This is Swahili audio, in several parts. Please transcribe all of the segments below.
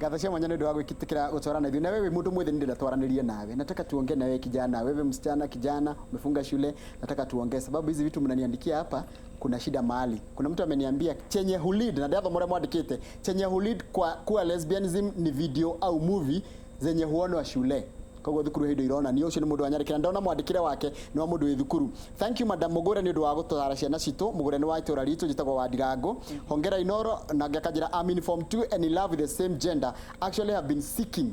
Gatha cia mwanya nĩ ũndũ wa gwĩkĩtĩkĩra gũtwarana ithuĩ. Na wewe mũndũ mwĩthĩ nĩ ndatwaranĩria nawe. Nataka tuongee na wewe kijana, wewe msichana kijana, umefunga shule, nataka tuongee sababu hizi vitu mnaniandikia hapa kuna shida mahali. Kuna mtu ameniambia chenye hulid na ndio mmoja mwandikite chenye hulid kwa lesbianism ni video au movie zenye huonwa shule. Koguo thukuru hindo irona ni ucio ni mundu anyarikira ndona mwandikire wake ni wa mundu wi thukuru. Thank you madam Mugure ni undu wa gutwara ciana citu. Mugure ni wa itura ritu jitagwo wa Ndirango. Hongera Inoro na ngakajira I'm in form 2 and in love with the same gender. Actually have been seeking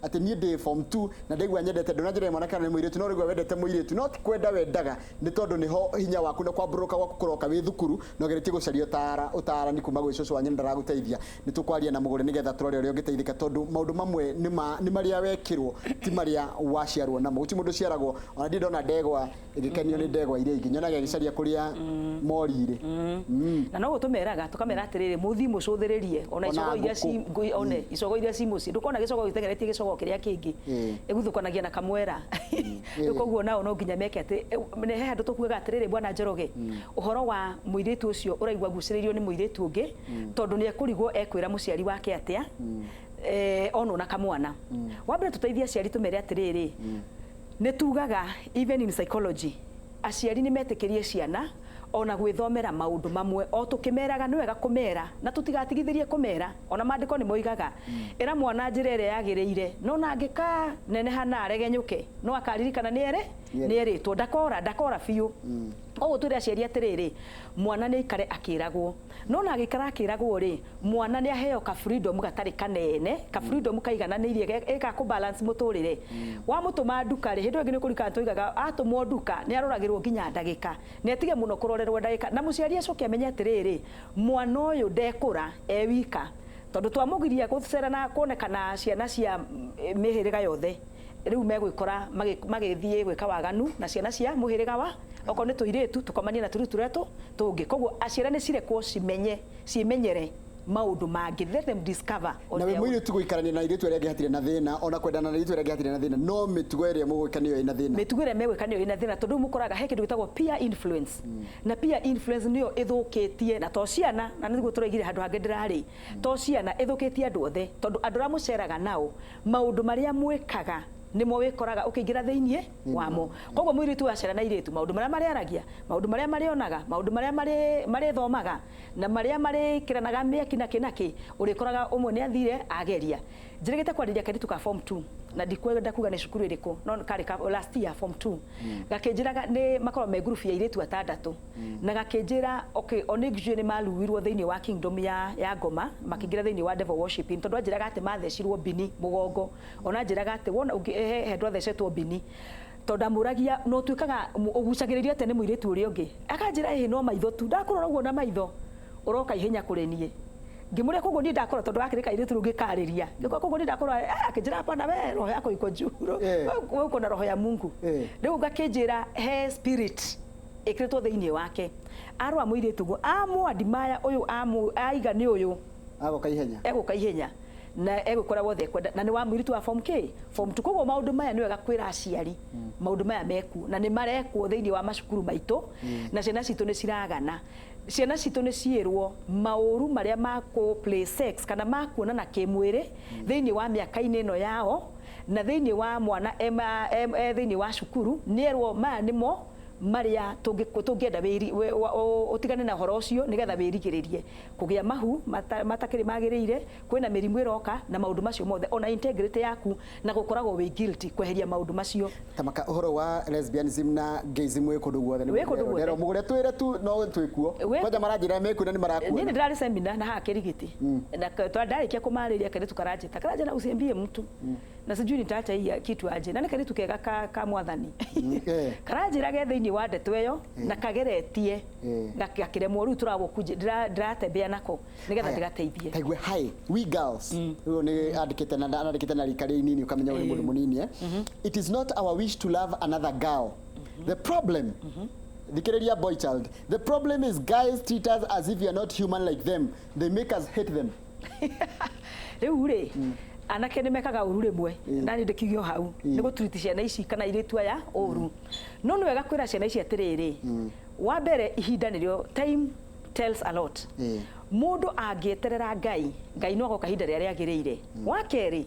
ati ni day form 2 na ndegwa nyendete ndonajire mwana kana ni muiritu no rigwa wendete muiritu not kwenda wendaga ni tondu ni ho hinya waku na kwambũrũka gwaku kuroka wi thukuru no geretie gucaria utara ni kuma gwi cucu wanyu ndaraguteithia ni tukwaria na Mugure nigetha turore uria ungiteithika tondu maundu mamwe ni maria wekirwo ti maria waciarwo namo uti mundu ciaragwo ona ndi ndona ndegwa igikenio ni ndegwa iria ingi nyonaga gicaria kuria morire na no gutumeraga tukamera atiriri muthi mucuthiririe ona icogo iria ci one icogo iria ci muci ndukona gicogo gitegeretie gicogo kiria kingi iguthukanagia na kamwera koguo nao no nginya meke ati ne he handu tukuga atiriri bwana Njoroge uhoro wa muiritu ucio uraigwa guciririo ni muiritu ungi tondu ni ekurigwo ekwira muciari wake atia ono na kamwana wambere tuteithia aciari tumere atiriri ne tugaga even in psychology aciari ni metikirie ciana ona gwithomera maundu mamwe o tukimeraga ni wega kumera na tutigatigithirie kumera ona mandiko ni moigaga era mwana njira ire yagiriire no nangika neneha na aregenyuke no akaririkana ni eritwo ndakora biu o turi aciari atiriri mwana ni ikare akiragwo no na agikara akiragwo ri mwana ni aheo ka freedom gatari kanene ka freedom kaigananirie eka ku balance muturire wa mutuma nduka ri hindu ngine kurika tuigaga atumwo nduka ni aroragirwo nginya ndagika ni atige muno kurorerwo ndagika na muciari acoke amenye atiriri mwana uyu ndekura ewika tondu twamugiria gucerana kuonekana ciana cia mihiriga yothe riu megwikora magithie gwika waganu na ciana cia muhiriga wa oko ni tuiretu tukomania na turuturetu tungi koguo aciara ni cirekwo cimenyere maundu mangi let them discover na we mwire tu guikarania na iretu ria ngihatire na thina ona kwendana na iretu ria ngihatire na thina no mitugo ria mugwikanio ina thina mitugo ria megwikanio ina thina tondu mukoraga he kindu gitagwo peer influence na peer influence niyo ithukitie na to ciana na niguo turaigire handu hangi ndirari to ciana ithukitie andu othe tondu andu ra muceraga nao maundu maria mwikaga nimo wikoraga ukiingira theinie wamo koguo muiritu acera na iretu maundu maria mariaragia maundu maria marionaga maundu maria mari thomaga na maria mari kiranaga meki na kinaki urikoraga umwe ni athire ageria njirigite kwariria kaitu ka form 2 na ndikwenda kuga ni cukuru iriko no kari ka last year form 2 gakinjiraga ni makoro me group ya iretu atandatu na gakinjira okay onigijwe ni maluwirwo theinie wa kingdom ya Ngoma makingira theinie wa devil worshiping tondu njiraga ati mathecirwo bini mugongo ona njiraga ati wona hendwa thecetwo bini tonda muragia no twikaga ugucagiriria tene muiritu uri ungi akanjira hi no maitho tu ndakurora uguo na maitho uroka ihenya kurenie ngimuria koguo ni ndakora tondu akirika iretu rungi kariria ngiko koguo ni ndakora akinjira hapa na we roho yako iko juro uko na roho ya Mungu riu gakinjira he spirit ikretwo theinie wake arwa muiritu go amu adimaya uyu amu aiga ni uyu agoka ihenya na egukora wothe kwenda na ni wa muiritu wa form K form 2 koguo maundu maya ni wega kwira aciari maundu maya meku na ni marekwo theinie wa macukuru maito na ciana citu ni ciragana ciana citu ni ciirwo mauru maria maku play sex kana makuona na kimwiri theinie wa miaka-ini ino yao na theinie wa mwana theinie wa cukuru nierwo maya nimo maria tungienda utigane na horo ucio nigetha wirigiririe kugia mahu matakiri magiriire kwina mirimu iroka na maundu macio mothe ona integrity yaku na gukoragwo wi guilty kweheria maundu macio tamaka uhoro wa lesbianism na gayism we kundu guothe ndero Mugure twire tu no twikuo kwaja maranjira meku na ni marakuo ni ndari seminar na hakirigiti na twandarikia kumariria kare tukarajita karaje na usiambie mtu na sijui nitaacha hii kitu aje na nikari tukega ka mwathani karajira getheini wa ndeto eyo na kageretie gakiremwo riu turagwo ndiratembea nako nigetha ndigateithie taigwe hi we girls ro ni andikite na rikari nini ukamenya uri mundu munini it is not our wish to love another girl the problem Dikiriria boy child. The problem is guys treat us as if we are not human like them. They make us hate them. Ure. Anake ni mekaga urure mwe nani ndikigio hau nigo treat ciana ici kana iritu aya uru no ni wega kwira ciana ici atiriri wa mbere ihinda nirio tells a lot. Mundu angieterera Ngai no agoka hinda rĩrĩa rĩagĩrĩire. Wa kerĩ,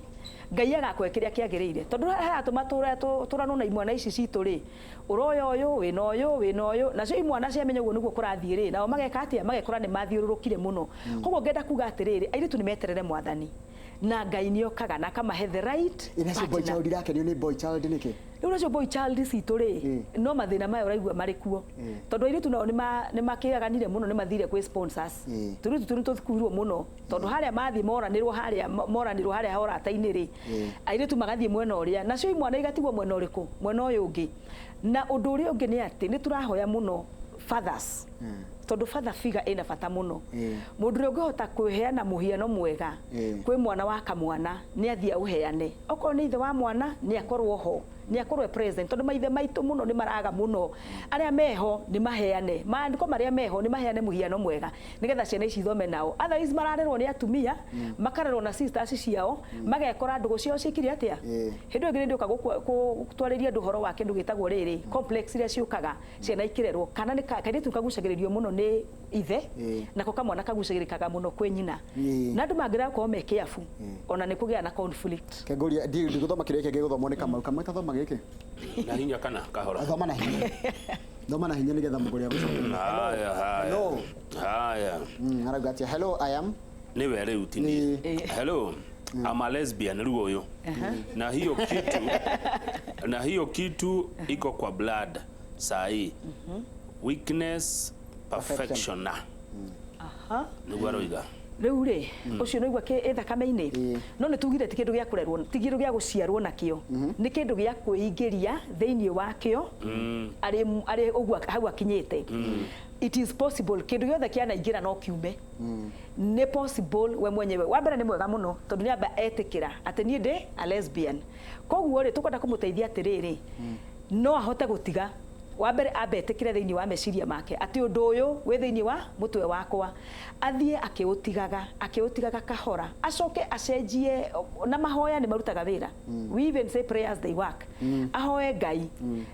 Ngai agakwe kĩrĩa kĩagĩrĩire. Tondũ haratũma tũranona imwana ici citũ rĩ, ũroya ũyũ wĩna ũyũ nacio imwana ciamenya ũguo nĩguo kũrathiĩ rĩ, nao mageka atĩa, magekora nĩ mathiũrũrũkire mũno. Koguo ngenda kuga atĩrĩrĩ, airĩtu nĩ meterere Mwathani na Ngai nĩokaga na akamahe the right partner. Boy child yake nĩ boy child nĩkĩ? Rĩu nacio boy child citũ rĩ, no mathĩna maya ũraigua marĩ kuo. Tondũ airĩtu nao nĩ makĩaganire mũno, nĩ mathire kwĩ sponsors. Tũirĩtu tũrĩ tũthukurirwo mũno tondũ harĩa mathiĩ moranĩrwo harĩa horata-inĩ rĩ, airĩtu magathiĩ mwena ũrĩa, nacio imwana igatigwo mwena ũrĩkũ, mwena ũyũ ũngĩ. Na ũndũ ũrĩa ũngĩ nĩ atĩ nĩ tũrahoya mũno fathers, tondũ father figure ĩna bata mũno. Mũndũ ũrĩa ũngĩhota kwĩheana mũhiano mwega kwĩ mwana wa kamwana nĩ athiĩ ũheane. Okorwo nĩ ithe wa mwana nĩ akorwo ho, nĩ akorwo present, tondũ maithe maitũ mũno nĩ maraga mũno. Arĩa meho nĩ maheane, maandĩko marĩa meho nĩ maheane mũhiano mwega nĩgetha ciana ici ithome nao. Otherwise mararerwo nĩ atumia, makarerwo na sisters ciao, magekora ndũgũ ciao cikire atĩa. Hĩndĩ ĩngĩ nĩ ndĩũka gũtwarĩria andũ ũhoro wa kĩndũ gĩtagwo rĩrĩ, complex iria ciũkaga ciana ikĩrerwo, kana nĩ kairĩtu kagucagĩrĩrio mũno nĩ ithe, nako kamwana kagucagĩrĩkaga mũno kwĩ nyina. Na andũ mangĩrega gũkorwo me careful, ona nĩ kũgĩa na conflict. Kĩngũria ndigũthoma kĩrĩa kĩngĩ gũthomwo nĩ Kamau tathoma gĩkĩ. Na hinya kana kahora. Thoma na hinya. Thoma na hinya nĩgetha mũgũrĩ agũcokerie. Haya. Arauga atĩa, hello I am. Nĩ were utini. Hello. I'm a lesbian rĩu ũyũ. Na hiyo kitu iko kwa blood sahi. Weakness, perfection. Nĩguo aroiga. Rĩu rĩ, ũcio nĩ igua thakame-inĩ, no nĩ tugire ti kĩndũ gĩa kũrerwo, ti kĩndũ gĩa gũciarwo nakĩo, nĩ kĩndũ gĩa kwĩingĩria thĩinĩ wakĩo arĩ ũguo hau akinyĩte. It is possible, kĩndũ gĩothe kĩanaingĩra no kiume. Nĩ possible we mwenyewe. Wa mbere nĩ mwega mũno tondũ nĩ amba etĩkĩra atĩ niĩ ndĩ a lesbian. Koguo rĩ tũkwenda kũmũteithia atĩrĩrĩ, no ahote gũtiga. Wa mbere ambetĩkĩre thĩinĩ wa meciria make atĩ ũndũ ũyũ wĩ thĩinĩ wa mũtwe wakwa, athiĩ akĩũtigaga kahora, acoke acenjie, na mahoya nĩ marutaga wĩra. We even say prayers they work. Ahoe Ngai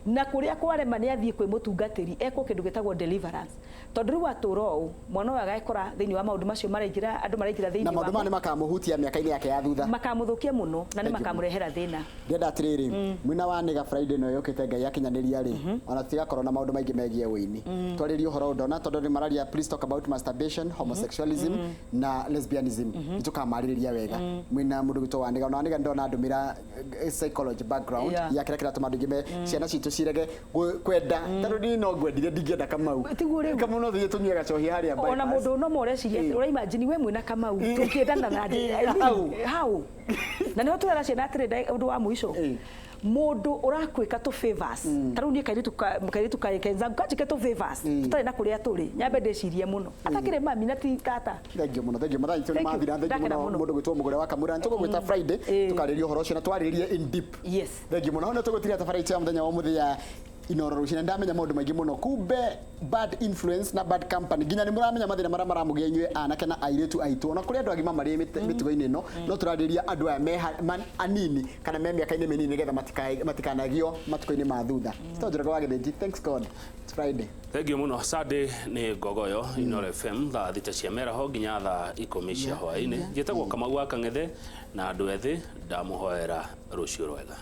na kũrĩa kwarema nĩ athiĩ kwĩ mũtungatĩri ekwo kĩndũ gĩtagwo deliverance. Tondũ rĩu atũra ũũ mwana ũyũ agekora thĩinĩ wa maũndũ macio andũ maraingĩra thĩinĩ wa na maũndũ maya nĩ makamũhutia mĩaka-inĩ yake ya thutha, makamũthũkia mũno na nĩ makamũrehera thĩna. Ngenda atĩrĩrĩ, mwina wa nĩga Friday no yũkĩte Ngai akinyanĩria rĩ, ona tigakorwo na maũndũ maingĩ megiĩ wĩini. Twarĩrie ũhoro ndona tondũ nĩ mararia please talk about masturbation, homosexualism na lesbianism. Nĩtũkamarĩrĩria wega. Mwina mũndũ gĩtwo wa nĩga, na nĩga ndona ndũmĩra psychology background ya kĩrĩa kĩratũma andũ aingĩ ciana citũ cirege kwenda, tondũ niĩ no ngwendire ndingĩenda Kamau. Kamau no thiĩ tũnyue gacohi harĩa bypass. Ona mũndũ no moreciria ũra imagine we mwĩna Kamau tũkĩendana na hau na nĩ tũrera ciana atĩrĩ ũndũ wa mũico mũndũ ũrakwĩka tũ favors, tarĩu niĩ kairĩtu kenzangu kanjĩke tũ favors tũtarĩ na kũrĩa tũrĩ, nyambe ndĩcirie mũno atakĩrĩ mami na ti tata. Thengiũ mũno, thengiũ mathaa itũ nĩ mathira, thengiũ mũno mũndũ gwĩtwo mũgũre wa Kamura. Nĩtũgũgwĩta Friday tũkarĩria ũhoro ũcio na twarĩrie in deep. Thengiũ mũno, no tũgũtiria tabarĩra ya mũthenya wa mũthia Inoro Rũciinĩ. Ndamenya maũndũ maingĩ mũno, kumbe bad influence na bad company, nginya nĩ mũramenya mathĩna marĩa maramũgia inyuĩ anake na airĩtu aitũ, na kũrĩ andũ agima marĩ mĩtugo-inĩ ĩno, no tũrarĩria andũ aya me anini kana me mĩaka-inĩ mĩnini nĩgetha matikanagio matukũ-inĩ ma thutha. Njoroge wa Gĩthĩnji, thanks God, it's Friday. Thank you mũno. Sunday nĩ Ngogoyo Inoro FM thaa thita cia mĩaraho nginya thaa 10 cia hwaĩ-inĩ. Njĩtagwo Kamau wa Kang'ethe na andũ ethĩ ndamũhoera rũciũ rwega.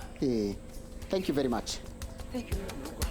Thank you very much. Thank you.